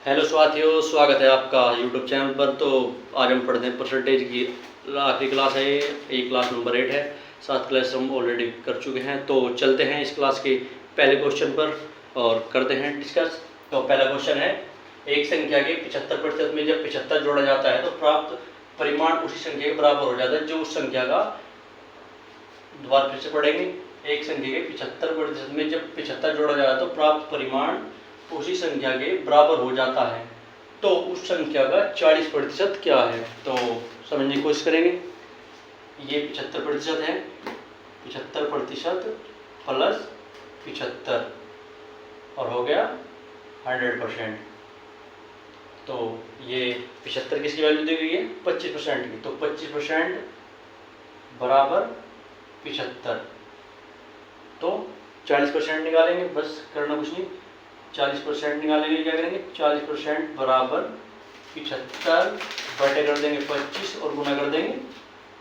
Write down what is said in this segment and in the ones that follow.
Hello साथियों, स्वागत है आपका यूट्यूब चैनल पर। तो आज हम पढ़ते हैं परसेंटेज की आखिरी क्लास है ये क्लास नंबर 8 है। 7 क्लास हम ऑलरेडी कर चुके हैं। तो चलते हैं इस क्लास के पहले क्वेश्चन पर और करते हैं डिस्कस। तो पहला क्वेश्चन है, एक संख्या के 75% में जब 75 जोड़ा जाता है तो प्राप्त परिमाण उसी संख्या के बराबर हो जाता है जो उस संख्या का, दोबारा फिर से पढ़ेंगे। एक संख्या के 75% में जब 75 जोड़ा जाता है तो प्राप्त परिमाण उसी संख्या के बराबर हो जाता है, तो उस संख्या का 40% क्या है। तो समझने की कोशिश करेंगे। ये 75% है, 75% प्लस 75 और हो गया 100%। तो ये 75 किसकी वैल्यू दी गई है, 25% की। तो 25% बराबर 75। तो 40% निकालेंगे, बस करना कुछ नहीं। 40% निकालेंगे, क्या करेंगे, 40% बराबर 75 बटे कर देंगे 25 और गुना कर देंगे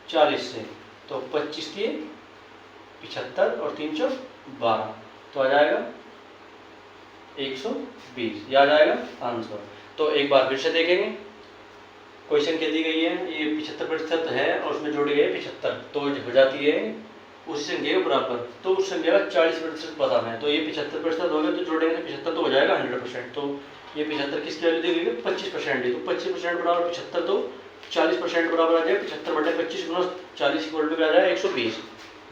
40 से। तो 25 के 75 और 312, तो आ जाएगा 120। यह आ जाएगा आंसर। तो एक बार फिर से देखेंगे। क्वेश्चन क्या दी गई है, ये 75% है और उसमें जोड़ी गई 75, तो हो जाती है उसी संख्या के बराबर। तो उस संख्या का 40% बताना है। तो ये 75% हो गया, तो जोड़ेंगे तो 75 तो हो जाएगा 100%। तो ये 75 किसकी वैल्यू दी गई है, 25% है। तो 25% बराबर 75, तो 40% बराबर आ जाएगा 75 बटे 25 गुना 40 इक्वल टू आ जाएगा 120।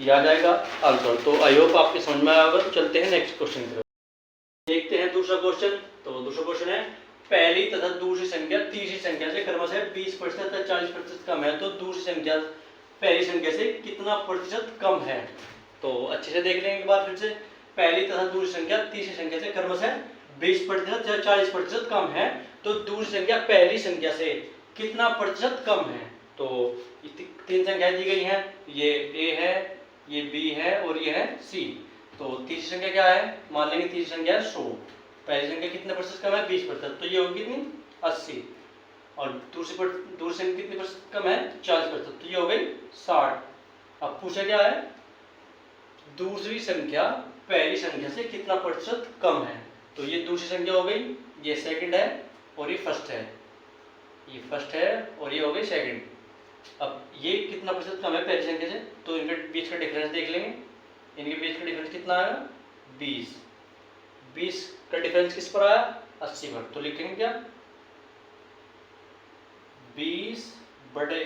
ये आ जाएगा आंसर। तो आई होप आपके समझ में आएगा। चलते हैं नेक्स्ट क्वेश्चन की तरफ। देखते हैं दूसरा क्वेश्चन। तो दूसरा क्वेश्चन है, पहली तथा दूसरी संख्या तीसरी संख्या से क्रमशः 20% तथा 40% कम है, तो दूसरी संख्या पहली संख्या से कितना प्रतिशत कम है। तो अच्छे से देख लेंगे एक बार फिर से। पहली तथा दूसरी संख्या तीसरी संख्या से क्रमशः 20% या 40% कम है, तो दूसरी संख्या पहली संख्या से कितना प्रतिशत कम है। तो तीन संख्याएं दी गई हैं, ये ए है, ये बी है और ये है सी। तो तीसरी संख्या क्या है, मान लेंगे तीसरी संख्या है 100। पहली संख्या कितने प्रतिशत कम है, 20%, तो ये होगी कितनी, 80। और दूसरी संख्या कितने प्रतिशत कम है, 40%, तो ये हो गई 60। अब पूछा क्या है, दूसरी संख्या पहली संख्या से कितना प्रतिशत कम है। तो ये दूसरी संख्या हो गई, ये सेकंड है और ये फर्स्ट है। ये फर्स्ट है और ये हो गई सेकंड। अब ये कितना प्रतिशत कम है पहली संख्या से, तो इनके बीच का डिफरेंस देख लेंगे। इनके बीच का डिफरेंस कितना आया, 20। 20 का डिफरेंस किस पर आया, 80 पर। तो लिखेंगे क्या, 20 बटे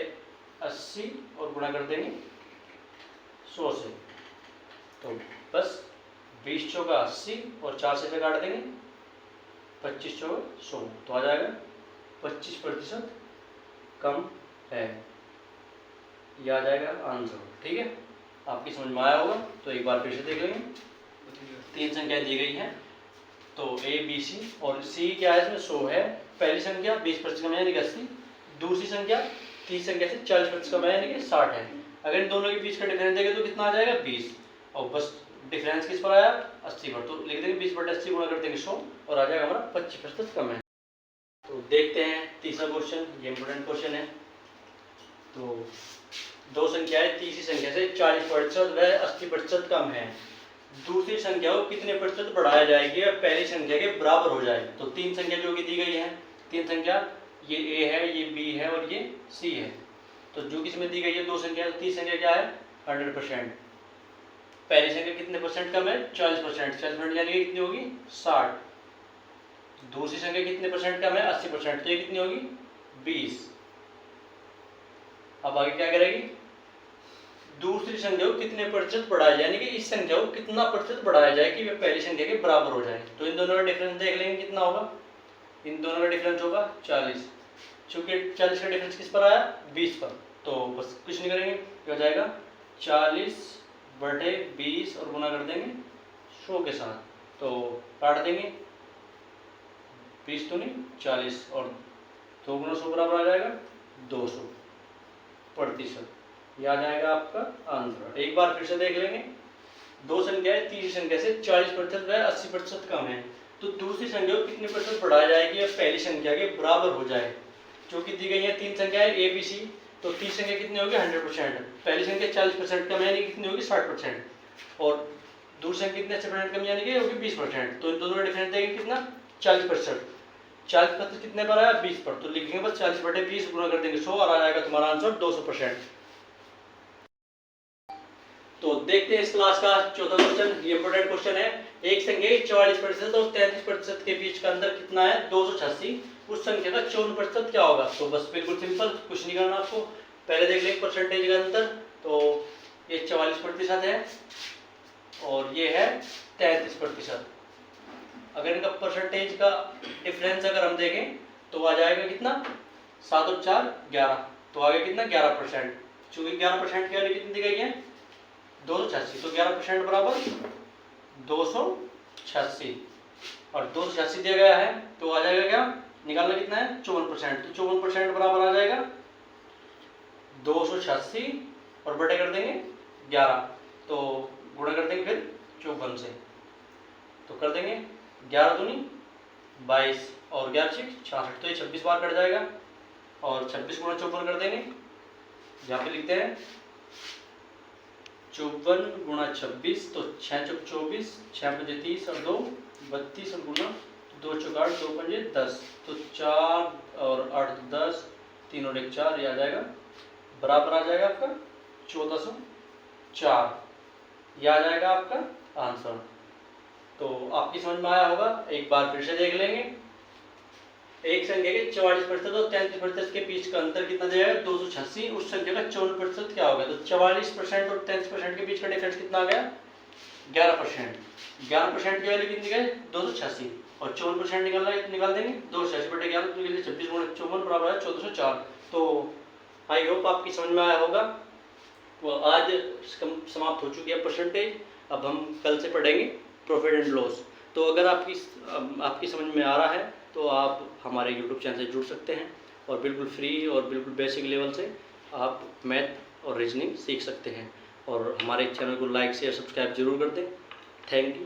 80 और गुणा कर देंगे 100 से। तो बस 20 चौका 80 और 4 से काट देंगे, 25 चौका 100, तो आ जाएगा 25% कम है। ये आ जाएगा आंसर। ठीक है, आपकी समझ में आया होगा। तो एक बार फिर से देख लेंगे। तीन संख्याएं दी गई हैं, तो ए बी सी, और सी क्या है, इसमें 100 है। पहली संख्या 20% कम है यानी कि 80, दूसरी संख्या तीसरी संख्या से 40% कम है यानी कि 60 है। अगर इन दोनों के बीच का डिफरेंस देंगे तो कितना आ जाएगा, 20। और बस डिफरेंस किस पर आया, 80 पर। तो लिख देंगे 20 बटे 80 गुणा कर देंगे 100 और आ जाएगा हमारा 25% कम है। तो देखते हैं तीसरा क्वेश्चन, ये इंपोर्टेंट क्वेश्चन है। तो दो संख्याएं तीसरी संख्या से 40% व 80% कम है, दूसरी संख्या को कितने प्रतिशत बढ़ाया जाएगी और पहली संख्या के बराबर हो जाए। तो तीन संख्या जो कि दी गई है, तीन संख्या, ये ए है, ये बी है और ये सी है। तो जो कि इसमें दी गई है दो संख्या, तीसरी संख्या क्या है, 100%। पहली संख्या कितने परसेंट कम है, 40%। 40% यानी कि कितनी होगी, 60। दूसरी संख्या कितने परसेंट कम है, 80%, तो ये कितनी होगी, 20। अब आगे क्या करेगी, दूसरी संख्या को कितने प्रतिशत बढ़ाया जाए, यानी कि इस संख्या को कितना प्रतिशत बढ़ाया जाए कि वह पहली संख्या के बराबर हो जाए। तो इन दोनों का डिफरेंस देख लेंगे कितना होगा। इन दोनों का डिफरेंस होगा 40। चूंकि 40 का डिफरेंस किस पर आया, 20 पर। तो बस कुछ नहीं करेंगे, क्या हो जाएगा, 40 बटे 20 और गुना कर देंगे 100 के साथ। तो काट देंगे, 20 तो नहीं 40 और 2 गुना 100 बराबर आ जाएगा 200%। यह आ जाएगा आपका आंसर। एक बार फिर से देख लेंगे। दो संख्याएं तीसरी संख्या से 40% व 80% कम है, तो दूसरी संख्या को कितने प्रतिशत बढ़ाया जाएगी या पहली संख्या के बराबर हो जाए। जो कि दी गई है तीन संख्याएं ए बी सी, तो तीसरी संख्या कितनी होगी, 100%। पहली संख्या 40% कम यानी कितनी होगी, 60%। और दूसरी संख्या कितने 80% कम यानी कि होगी 20%। तो इन दोनों का डिफरेंस देंगे कितना, 40%। 40% कितने पर आया, 20 पर, तो लिखेंगे बस 40/20 गुणा कर देंगे 100 और आ जाएगा तुम्हारा आंसर 200%। तो देखते हैं इस क्लास का चौथा क्वेश्चन। ये इंपोर्टेंट क्वेश्चन है। एक संख्या 44% और 33% के बीच का अंतर कितना है, 286, उस संख्या का 54% क्या होगा। तो बस बिल्कुल सिंपल, कुछ नहीं करना आपको। पहले देख लेंगे परसेंटेज का अंतर। तो ये 44% है और ये है 33%। अगर इनका परसेंटेज का डिफरेंस अगर हम देखें तो आ जाएगा कितना, 7 और 4 11, तो आ गया कितना 11%। चूंकि 11% की वैल्यू कितनी दी गई है, 286, तो 11% बराबर 286 और 286 दिया गया है, तो आ जाएगा क्या, निकालना कितना है 54%, तो 54% बराबर आ जाएगा 286 और बटे कर देंगे 11, तो गुणा कर देंगे फिर 54 से, तो कर देंगे 11 दूनी 22 और 11 6 66, तो ये 26 बार कट जाएगा और 26 गुणा 54 कर देंगे। यहाँ पे लिखते हैं 54 गुणा 26, तो 6 चौक 24, 6 पंजे 30 और 2 32 और गुणा 2 चौक 8, 2 पंजे 10, तो 4 और 8 10, 3 और 1 4, ये आ जाएगा बराबर आ जाएगा आपका 1404, यह आ जाएगा आपका आंसर। तो आपकी समझ में आया होगा, एक बार फिर से देख लेंगे। एक संख्या के 44% और 33% के बीच का अंतर कितना दिया है, 286, उस संख्या का 54% क्या होगा। तो 44% और 33% के बीच का डिफरेंस कितना आ गया, 11%। 11% की वैल्यू कितनी है, 286 और 54% निकाल देंगे 286/11, तो निकले 26 गुणा 54 बराबर है 1404। तो आई होप आपकी समझ में आया होगा। तो आज समाप्त हो चुकी है परसेंटेज। अब हम कल से पढ़ेंगे प्रॉफिट एंड लॉस। तो अगर आपकी समझ में आ रहा है तो आप हमारे YouTube चैनल से जुड़ सकते हैं और बिल्कुल फ्री और बिल्कुल बेसिक लेवल से आप मैथ और रीजनिंग सीख सकते हैं। और हमारे चैनल को लाइक शेयर सब्सक्राइब जरूर कर दें। Thank you.